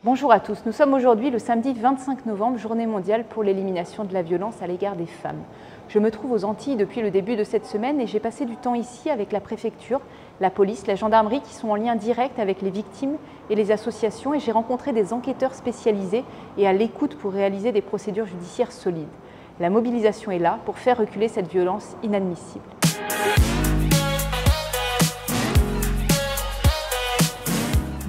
Bonjour à tous, nous sommes aujourd'hui le samedi 25 novembre, journée mondiale pour l'élimination de la violence à l'égard des femmes. Je me trouve aux Antilles depuis le début de cette semaine et j'ai passé du temps ici avec la préfecture, la police, la gendarmerie qui sont en lien direct avec les victimes et les associations et j'ai rencontré des enquêteurs spécialisés et à l'écoute pour réaliser des procédures judiciaires solides. La mobilisation est là pour faire reculer cette violence inadmissible.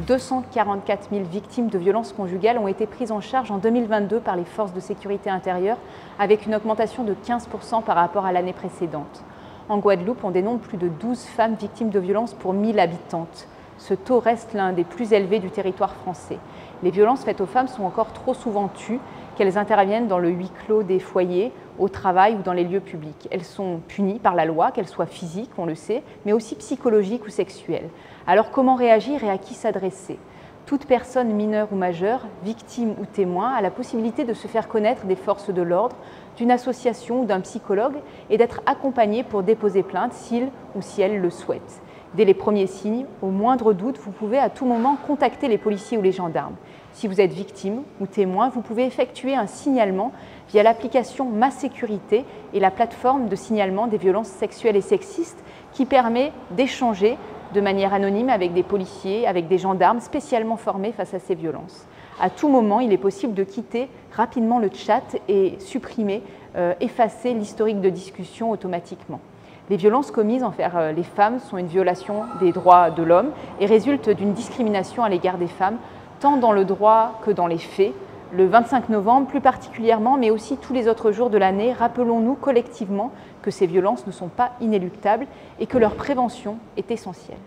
244 000 victimes de violences conjugales ont été prises en charge en 2022 par les forces de sécurité intérieure, avec une augmentation de 15% par rapport à l'année précédente. En Guadeloupe, on dénombre plus de 12 femmes victimes de violences pour 1000 habitantes. Ce taux reste l'un des plus élevés du territoire français. Les violences faites aux femmes sont encore trop souvent tues, qu'elles interviennent dans le huis clos des foyers, au travail ou dans les lieux publics. Elles sont punies par la loi, qu'elles soient physiques, on le sait, mais aussi psychologiques ou sexuelles. Alors comment réagir et à qui s'adresser ? Toute personne mineure ou majeure, victime ou témoin, a la possibilité de se faire connaître des forces de l'ordre, d'une association ou d'un psychologue et d'être accompagnée pour déposer plainte s'il ou si elle le souhaite. Dès les premiers signes, au moindre doute, vous pouvez à tout moment contacter les policiers ou les gendarmes. Si vous êtes victime ou témoin, vous pouvez effectuer un signalement via l'application Ma Sécurité et la plateforme de signalement des violences sexuelles et sexistes qui permet d'échanger de manière anonyme avec des policiers, avec des gendarmes spécialement formés face à ces violences. À tout moment, il est possible de quitter rapidement le chat et supprimer, effacer l'historique de discussion automatiquement. Les violences commises envers les femmes sont une violation des droits de l'homme et résultent d'une discrimination à l'égard des femmes, tant dans le droit que dans les faits. Le 25 novembre plus particulièrement, mais aussi tous les autres jours de l'année, rappelons-nous collectivement que ces violences ne sont pas inéluctables et que leur prévention est essentielle.